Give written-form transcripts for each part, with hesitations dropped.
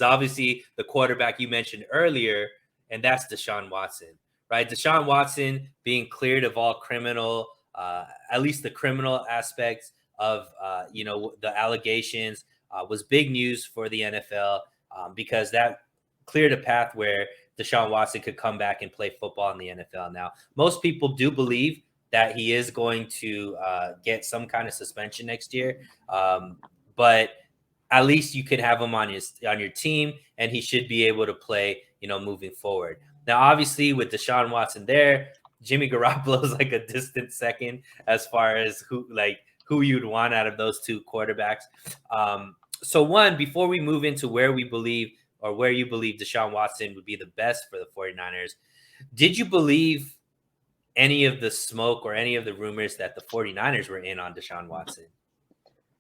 obviously the quarterback you mentioned earlier, and that's Deshaun Watson, right? Deshaun Watson being cleared of all criminal, at least the criminal aspects of, the allegations was big news for the NFL because that cleared a path where Deshaun Watson could come back and play football in the NFL. Now, most people do believe that he is going to get some kind of suspension next year, but at least you could have him on your team, and he should be able to play, moving forward. Now, obviously, with Deshaun Watson there, Jimmy Garoppolo is like a distant second as far as who you'd want out of those two quarterbacks. So one, before we move into where you believe Deshaun Watson would be the best for the 49ers, did you believe any of the smoke or any of the rumors that the 49ers were in on Deshaun Watson?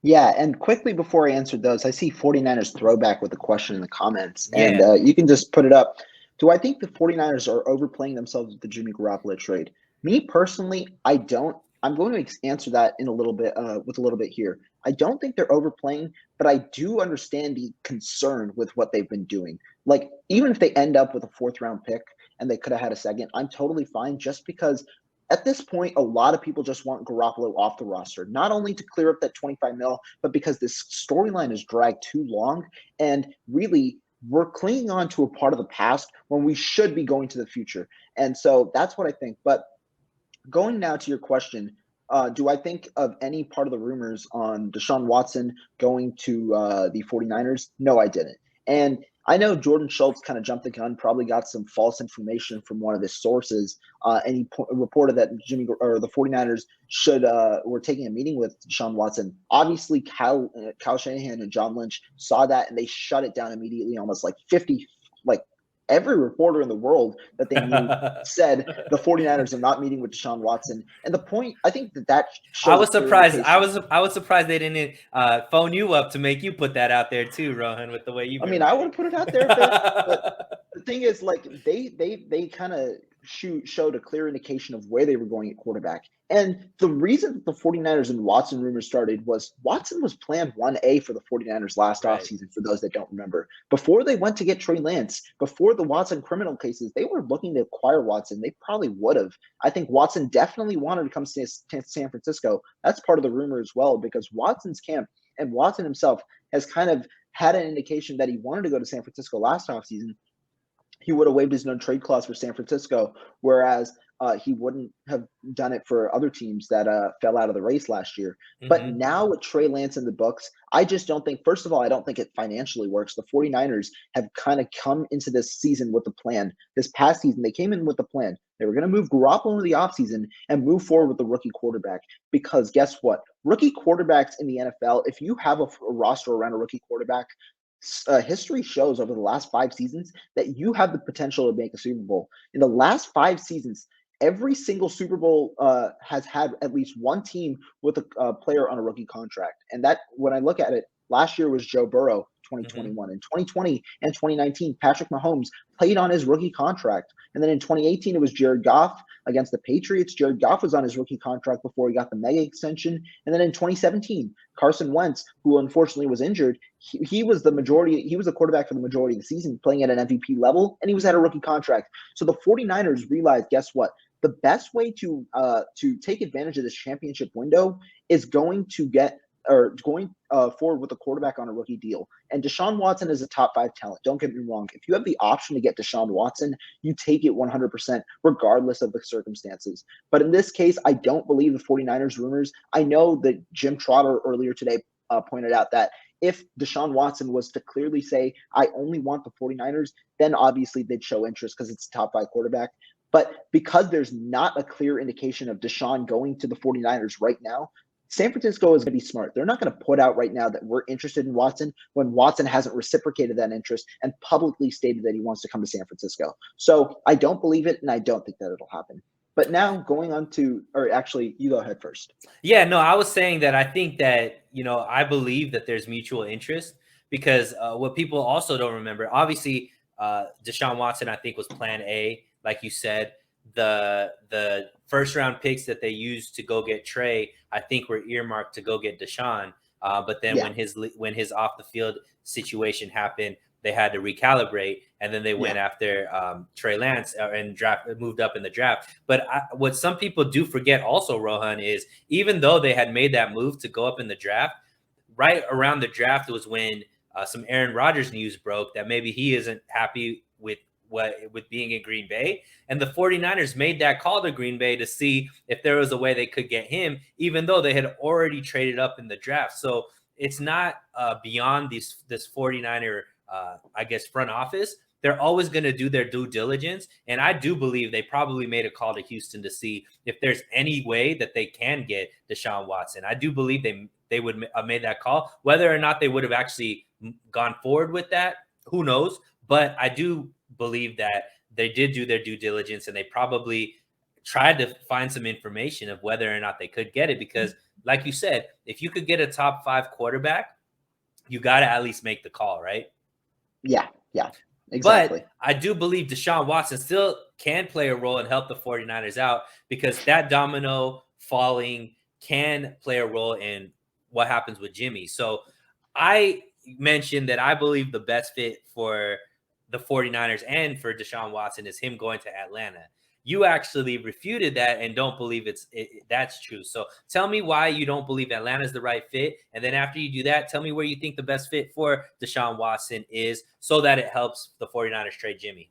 Yeah, and quickly before I answered those, I see 49ers throwback with a question in the comments, and Yeah. you can just put it up. Do I think the 49ers are overplaying themselves with the Jimmy Garoppolo trade? Me personally, I don't. I'm going to answer that in a little bit with a little bit here. I don't think they're overplaying, but I do understand the concern with what they've been doing. Like, even if they end up with a fourth round pick and they could have had a second, I'm totally fine just because at this point, a lot of people just want Garoppolo off the roster, not only to clear up that 25 mil, but because this storyline is dragged too long. And really, we're clinging on to a part of the past when we should be going to the future. And so that's what I think. But going now to your question, do I think of any part of the rumors on Deshaun Watson going to the 49ers? No, I didn't. And I know Jordan Schultz kind of jumped the gun, probably got some false information from one of his sources, and he reported that the 49ers were taking a meeting with Deshaun Watson. Obviously, Kyle Shanahan and John Lynch saw that, and they shut it down immediately, almost like 50, like every reporter in the world that they knew said the 49ers are not meeting with Deshaun Watson. And the point, I think that shows I was surprised. I was surprised they didn't phone you up to make you put that out there too, Rohan, with the way you've been. I would have put it out there a bit, but the thing is, like, they kind of showed a clear indication of where they were going at quarterback. And the reason that the 49ers and Watson rumors started was Watson was planned 1A for the 49ers last offseason, for those that don't remember. Before they went to get Trey Lance, before the Watson criminal cases, they were looking to acquire Watson. They probably would have. I think Watson definitely wanted to come to San Francisco. That's part of the rumor as well, because Watson's camp and Watson himself has kind of had an indication that he wanted to go to San Francisco last offseason. He would have waived his no trade clause for San Francisco, whereas he wouldn't have done it for other teams that fell out of the race last year. Mm-hmm. But now with Trey Lance in the books, I just don't think, first of all, I don't think it financially works. The 49ers have kind of come into this season with a plan. This past season, they came in with a plan. They were going to move Garoppolo in the offseason and move forward with the rookie quarterback, because guess what? Rookie quarterbacks in the NFL, if you have a roster around a rookie quarterback, history shows over the last 5 seasons that you have the potential to make a Super Bowl. In the last 5 seasons, every single Super Bowl has had at least one team with a player on a rookie contract. And that, when I look at it, last year was Joe Burrow, 2021. In 2020 and 2019, Patrick Mahomes played on his rookie contract. And then in 2018, it was Jared Goff against the Patriots. Jared Goff was on his rookie contract before he got the mega extension. And then in 2017, Carson Wentz, who unfortunately was injured, he was the quarterback for the majority of the season, playing at an MVP level, and he was at a rookie contract. So the 49ers realized, guess what? The best way to take advantage of this championship window is going forward with a quarterback on a rookie deal. And Deshaun Watson is a top 5 talent. Don't get me wrong. If you have the option to get Deshaun Watson, you take it 100%, regardless of the circumstances. But in this case, I don't believe the 49ers rumors. I know that Jim Trotter earlier today pointed out that if Deshaun Watson was to clearly say, I only want the 49ers, then obviously they'd show interest because it's a top 5 quarterback. But because there's not a clear indication of Deshaun going to the 49ers right now, San Francisco is going to be smart. They're not going to put out right now that we're interested in Watson when Watson hasn't reciprocated that interest and publicly stated that he wants to come to San Francisco. So I don't believe it, and I don't think that it'll happen. But now going on to, or actually, you go ahead first. Yeah, no, I was saying that I think that, I believe that there's mutual interest, because what people also don't remember, obviously, Deshaun Watson, I think, was plan A. Like you said, the first round picks that they used to go get Trey, I think, were earmarked to go get Deshaun. But then when his off the field situation happened, they had to recalibrate, and then they went Yeah. after Trey Lance and moved up in the draft. But what some people do forget also, Rohan, is even though they had made that move to go up in the draft, right around the draft was when some Aaron Rodgers news broke that maybe he isn't happy with being in Green Bay. And the 49ers made that call to Green Bay to see if there was a way they could get him, even though they had already traded up in the draft. So it's not beyond this 49er, I guess, front office. They're always going to do their due diligence. And I do believe they probably made a call to Houston to see if there's any way that they can get Deshaun Watson. I do believe they would have made that call. Whether or not they would have actually gone forward with that, who knows? But I do believe that they did do their due diligence, and they probably tried to find some information of whether or not they could get it. Because, like you said, if you could get a top 5 quarterback, you got to at least make the call, right? Yeah, exactly. But I do believe Deshaun Watson still can play a role and help the 49ers out, because that domino falling can play a role in what happens with Jimmy. So I mentioned that I believe the best fit for the 49ers and for Deshaun Watson is him going to Atlanta. You actually refuted that and don't believe that's true. So tell me why you don't believe Atlanta is the right fit. And then after you do that, tell me where you think the best fit for Deshaun Watson is, so that it helps the 49ers trade Jimmy.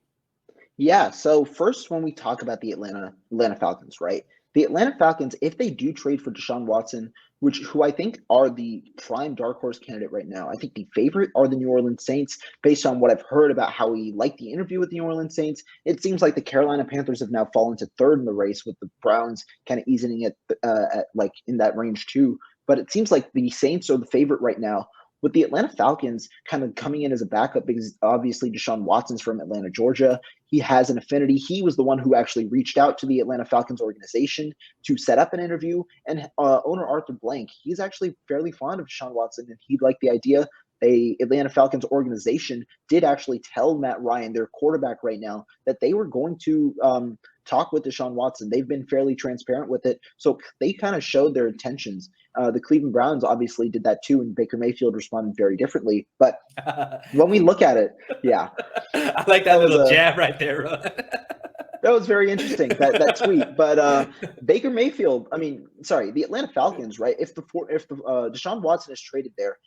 Yeah. So first, when we talk about the Atlanta Falcons, right? The Atlanta Falcons, if they do trade for Deshaun Watson, who I think are the prime dark horse candidate right now, I think the favorite are the New Orleans Saints. Based on what I've heard about how he liked the interview with the New Orleans Saints, it seems like the Carolina Panthers have now fallen to third in the race, with the Browns kind of easing it at like in that range too. But it seems like the Saints are the favorite right now, with the Atlanta Falcons kind of coming in as a backup, because obviously Deshaun Watson's from Atlanta, Georgia. He has an affinity. He was the one who actually reached out to the Atlanta Falcons organization to set up an interview. And owner Arthur Blank, he's actually fairly fond of Deshaun Watson, and he liked the idea. The Atlanta Falcons organization did actually tell Matt Ryan, their quarterback right now, that they were going to talk with Deshaun Watson. They've been fairly transparent with it. So they kind of showed their intentions. The Cleveland Browns obviously did that too, and Baker Mayfield responded very differently. But when we look at it, yeah. I like that little jab right there, bro. That was very interesting, that tweet. But Baker Mayfield, the Atlanta Falcons, right? If Deshaun Watson is traded there,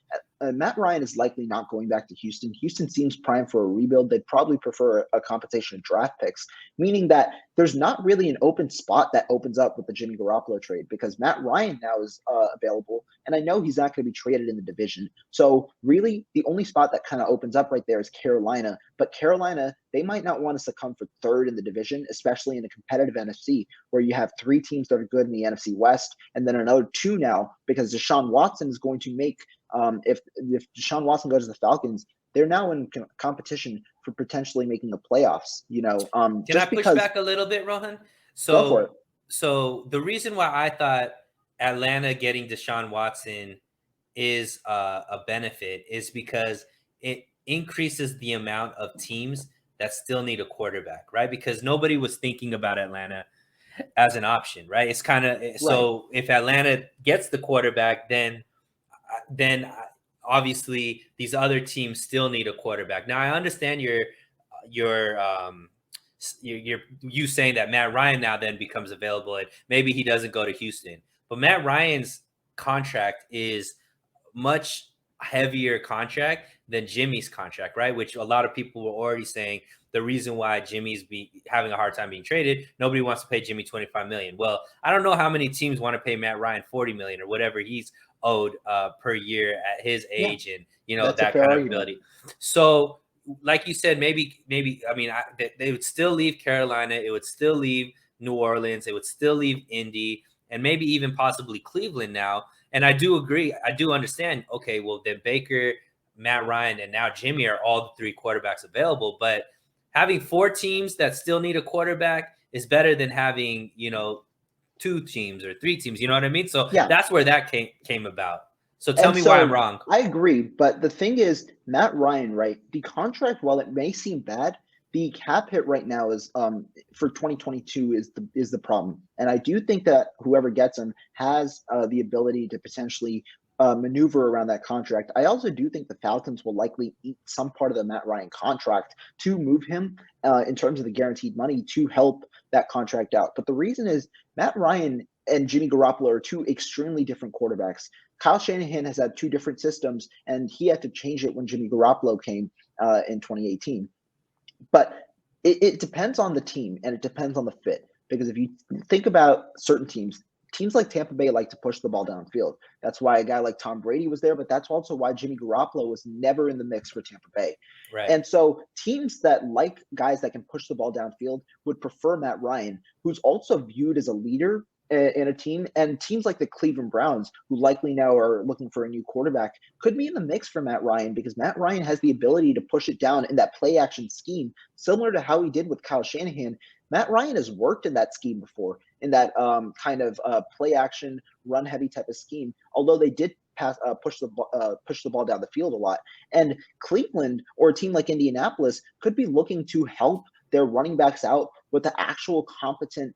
Matt Ryan is likely not going back to Houston. Houston seems primed for a rebuild. They'd probably prefer a competition of draft picks, meaning that there's not really an open spot that opens up with the Jimmy Garoppolo trade, because Matt Ryan now is available, and I know he's not going to be traded in the division. So really, the only spot that kind of opens up right there is Carolina. But Carolina, they might not want to succumb for third in the division, especially in a competitive NFC where you have 3 teams that are good in the NFC West, and then another 2 now, because Deshaun Watson is going to make if Deshaun Watson goes to the Falcons, they're now in competition for potentially making the playoffs. Can I push back a little bit, Rohan? Go for it. So the reason why I thought Atlanta getting Deshaun Watson is a benefit is because it increases the amount of teams that still need a quarterback, right? Because nobody was thinking about Atlanta as an option, right? It's kind of right. So if Atlanta gets the quarterback, then obviously these other teams still need a quarterback. Now I understand you saying that Matt Ryan now then becomes available and maybe he doesn't go to Houston, but Matt Ryan's contract is much heavier contract than Jimmy's contract, right? Which a lot of people were already saying the reason why Jimmy's having a hard time being traded. Nobody wants to pay Jimmy $25 million. Well, I don't know how many teams want to pay Matt Ryan $40 million or whatever he's owed per year at his age, and that kind of ability. So, like you said, maybe they would still leave Carolina, it would still leave New Orleans, it would still leave Indy, and maybe even possibly Cleveland now. And I do agree. I do understand. Okay, well, then Baker, Matt Ryan, and now Jimmy are all the 3 quarterbacks available. But having 4 teams that still need a quarterback is better than having, 2 teams or 3 teams. You know what I mean? So that's where that came about. So tell me why I'm wrong. I agree. But the thing is, Matt Ryan, right? The contract, while it may seem bad, the cap hit right now is for 2022 is the problem. And I do think that whoever gets him has the ability to potentially maneuver around that contract. I also do think the Falcons will likely eat some part of the Matt Ryan contract to move him in terms of the guaranteed money to help that contract out. But the reason is Matt Ryan and Jimmy Garoppolo are two extremely different quarterbacks. Kyle Shanahan has had two different systems, and he had to change it when Jimmy Garoppolo came in 2018. But it depends on the team and it depends on the fit. Because if you think about certain teams, teams like Tampa Bay like to push the ball downfield. That's why a guy like Tom Brady was there, but that's also why Jimmy Garoppolo was never in the mix for Tampa Bay. Right. And so teams that like guys that can push the ball downfield would prefer Matt Ryan, who's also viewed as a leader in a team, and teams like the Cleveland Browns, who likely now are looking for a new quarterback, could be in the mix for Matt Ryan because Matt Ryan has the ability to push it down in that play action scheme, similar to how he did with Kyle Shanahan. Matt Ryan has worked in that scheme before, in that kind of play action, run heavy type of scheme. Although they did push the ball down the field a lot, and Cleveland or a team like Indianapolis could be looking to help their running backs out with the actual competent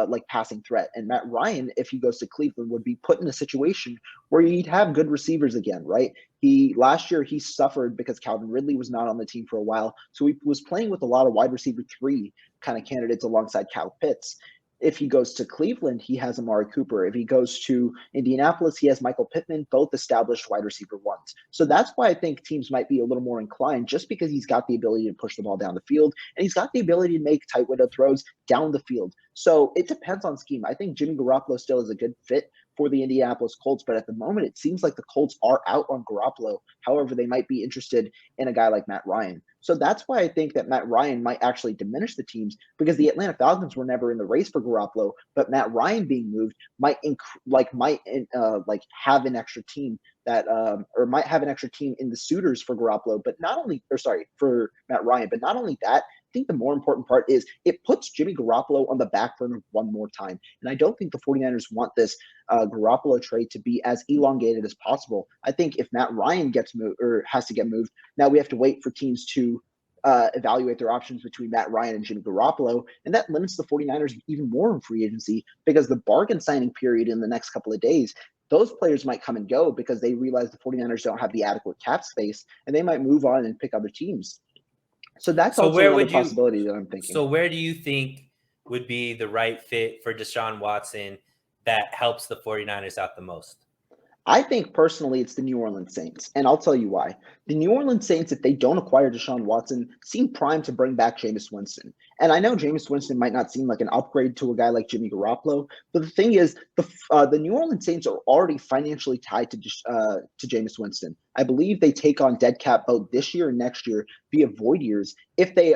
like passing threat. And Matt Ryan, if he goes to Cleveland, would be put in a situation where he'd have good receivers again, right? Last year he suffered because Calvin Ridley was not on the team for a while, so he was playing with a lot of wide receiver 3 kind of candidates alongside Kyle Pitts. If he goes to Cleveland, he has Amari Cooper. If he goes to Indianapolis, he has Michael Pittman, both established wide receiver ones. So that's why I think teams might be a little more inclined, just because he's got the ability to push the ball down the field and he's got the ability to make tight window throws down the field. So it depends on scheme. I think Jimmy Garoppolo still is a good fit for the Indianapolis Colts, but at the moment it seems like the Colts are out on Garoppolo. However, they might be interested in a guy like Matt Ryan. So that's why I think that Matt Ryan might actually diminish the teams, because the Atlanta Falcons were never in the race for Garoppolo, but Matt Ryan being moved might have an extra team that or might have an extra team in the suitors for Garoppolo, but not only, or sorry, for Matt Ryan, but not only that, I think the more important part is it puts Jimmy Garoppolo on the back burner one more time. And I don't think the 49ers want this Garoppolo trade to be as elongated as possible. I think if Matt Ryan gets moved or has to get moved, now we have to wait for teams to evaluate their options between Matt Ryan and Jimmy Garoppolo. And that limits the 49ers even more in free agency, because the bargain signing period in the next couple of days, those players might come and go because they realize the 49ers don't have the adequate cap space and they might move on and pick other teams. So that's also another possibility that I'm thinking. So where do you think would be the right fit for Deshaun Watson that helps the 49ers out the most? I think personally it's the New Orleans Saints, and I'll tell you why. The New Orleans Saints, if they don't acquire Deshaun Watson, seem primed to bring back Jameis Winston. And I know Jameis Winston might not seem like an upgrade to a guy like Jimmy Garoppolo, but the thing is, the New Orleans Saints are already financially tied to Jameis Winston. I believe they take on dead cap both this year and next year via void years if they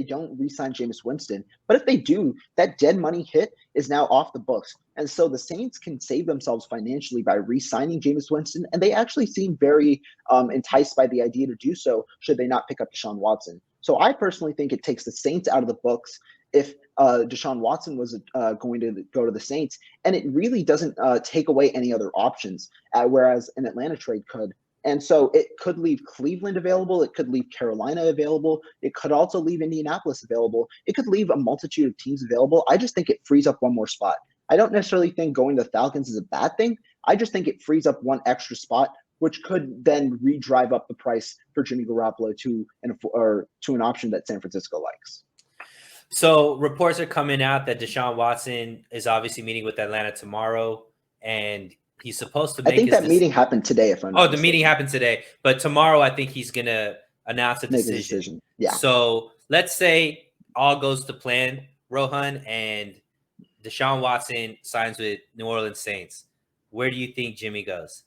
don't re-sign Jameis Winston. But if they do, that dead money hit is now off the books. And so the Saints can save themselves financially by re-signing Jameis Winston, and they actually seem very enticed by the idea to do so should they not pick up Deshaun Watson. So I personally think it takes the Saints out of the books if Deshaun Watson was going to go to the Saints, and it really doesn't take away any other options, whereas an Atlanta trade could. And so it could leave Cleveland available. It could leave Carolina available. It could also leave Indianapolis available. It could leave a multitude of teams available. I just think it frees up one more spot. I don't necessarily think going to the Falcons is a bad thing. I just think it frees up one extra spot, which could then re-drive up the price for Jimmy Garoppolo to an option that San Francisco likes. So reports are coming out that Deshaun Watson is obviously meeting with Atlanta tomorrow, and he's supposed to make. I think that meeting happened today. If I'm not the meeting happened today, but tomorrow I think he's gonna announce a decision. Yeah. So let's say all goes to plan, Rohan, and Deshaun Watson signs with New Orleans Saints. Where do you think Jimmy goes?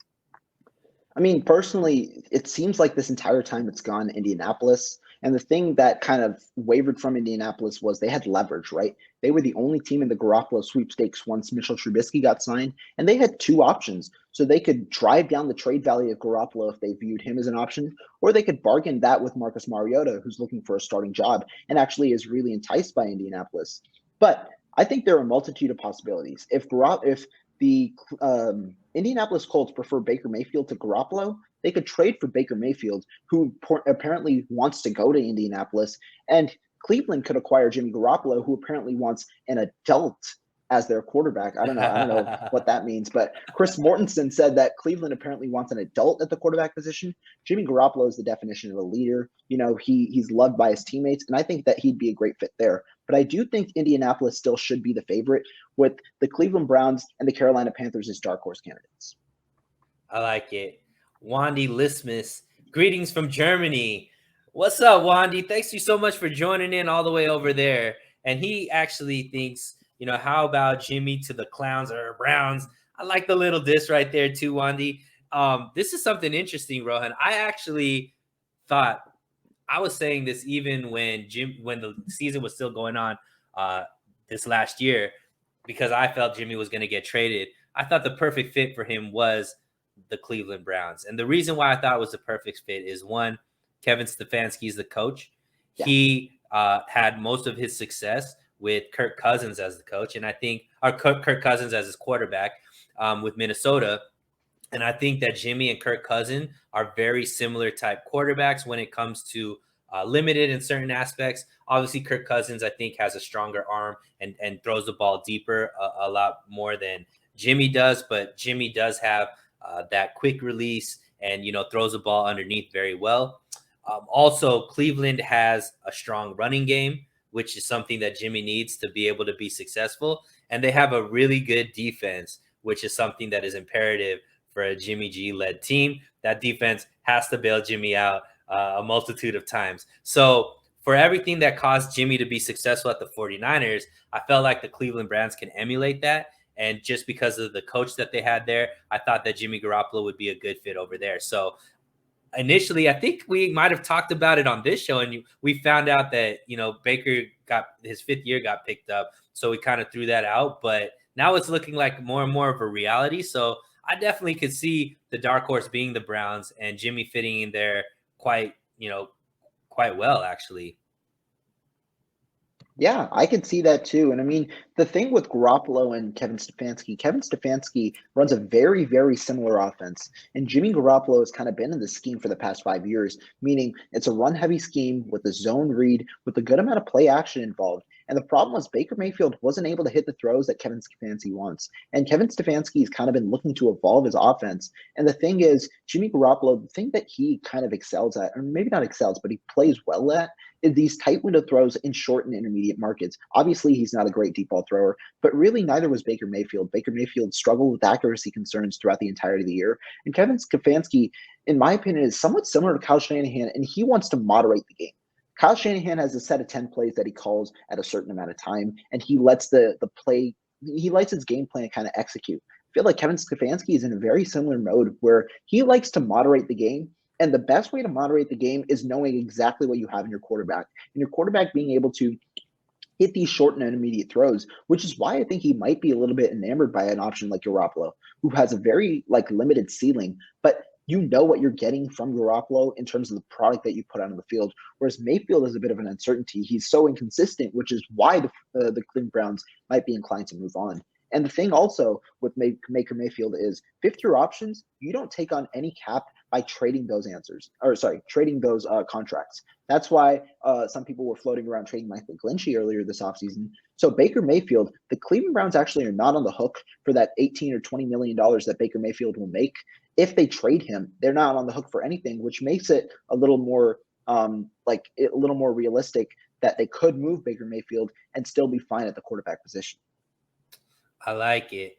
I mean, personally, it seems like this entire time it's gone Indianapolis. And the thing that kind of wavered from Indianapolis was they had leverage, right? They were the only team in the Garoppolo sweepstakes once Mitchell Trubisky got signed, and they had two options. So they could drive down the trade value of Garoppolo if they viewed him as an option, or they could bargain that with Marcus Mariota, who's looking for a starting job and actually is really enticed by Indianapolis. But I think there are a multitude of possibilities. If the Indianapolis Colts prefer Baker Mayfield to Garoppolo, they could trade for Baker Mayfield, who apparently wants to go to Indianapolis, and Cleveland could acquire Jimmy Garoppolo, who apparently wants an adult as their quarterback. I don't know. I don't know what that means, but Chris Mortensen said that Cleveland apparently wants an adult at the quarterback position. Jimmy Garoppolo is the definition of a leader. He's loved by his teammates, and I think that he'd be a great fit there. But I do think Indianapolis still should be the favorite, with the Cleveland Browns and the Carolina Panthers as dark horse candidates. I like it. Wandy Lismus, greetings from Germany. What's up, Wandy? Thanks you so much for joining in all the way over there. And he actually thinks, how about Jimmy to the Clowns or Browns? I like the little diss right there too, Wandy. This is something interesting, Rohan. I actually thought, I was saying this even when the season was still going on this last year, because I felt Jimmy was going to get traded. I thought the perfect fit for him was the Cleveland Browns. And the reason why I thought it was the perfect fit is, one, Kevin Stefanski is the coach. Yeah. He had most of his success with Kirk Cousins as the coach, and I think Kirk Cousins as his quarterback with Minnesota. And I think that Jimmy and Kirk Cousins are very similar type quarterbacks when it comes to limited in certain aspects. Obviously, Kirk Cousins, I think, has a stronger arm and throws the ball deeper a lot more than Jimmy does. But Jimmy does have that quick release and, throws the ball underneath very well. Also, Cleveland has a strong running game, which is something that Jimmy needs to be able to be successful. And they have a really good defense, which is something that is imperative for a Jimmy G-led team. That defense has to bail Jimmy out a multitude of times. So for everything that caused Jimmy to be successful at the 49ers, I felt like the Cleveland Browns can emulate that. And just because of the coach that they had there, I thought that Jimmy Garoppolo would be a good fit over there. So initially, I think we might have talked about it on this show, and we found out that, Baker got his 5th year got picked up. So we kind of threw that out. But now it's looking like more and more of a reality. So I definitely could see the dark horse being the Browns and Jimmy fitting in there quite well, actually. Yeah, I can see that too. And I mean, the thing with Garoppolo and Kevin Stefanski runs a very, very similar offense. And Jimmy Garoppolo has kind of been in this scheme for the past 5 years, meaning it's a run-heavy scheme with a zone read, with a good amount of play action involved. And the problem was Baker Mayfield wasn't able to hit the throws that Kevin Stefanski wants. And Kevin Stefanski has kind of been looking to evolve his offense. And the thing is, Jimmy Garoppolo, the thing that he kind of excels at, or maybe not excels, but he plays well at, is these tight window throws in short and intermediate markets. Obviously, he's not a great deep ball thrower, but really neither was Baker Mayfield. Baker Mayfield struggled with accuracy concerns throughout the entirety of the year. And Kevin Stefanski, in my opinion, is somewhat similar to Kyle Shanahan, and he wants to moderate the game. Kyle Shanahan has a set of 10 plays that he calls at a certain amount of time, and he lets he lets his game plan kind of execute. I feel like Kevin Stefanski is in a very similar mode where he likes to moderate the game. And the best way to moderate the game is knowing exactly what you have in your quarterback, and your quarterback being able to hit these short and intermediate throws, which is why I think he might be a little bit enamored by an option like Garoppolo, who has a very limited ceiling, but you know what you're getting from Garoppolo in terms of the product that you put out on the field. Whereas Mayfield is a bit of an uncertainty. He's so inconsistent, which is why the Cleveland Browns might be inclined to move on. And the thing also with Baker Mayfield is 5th-year options, you don't take on any cap by trading those contracts. That's why some people were floating around trading Mike McGlinchey earlier this offseason. So Baker Mayfield, the Cleveland Browns actually are not on the hook for that $18 or $20 million that Baker Mayfield will make. If they trade him, they're not on the hook for anything, which makes it a little more realistic that they could move Baker Mayfield and still be fine at the quarterback position. I like it.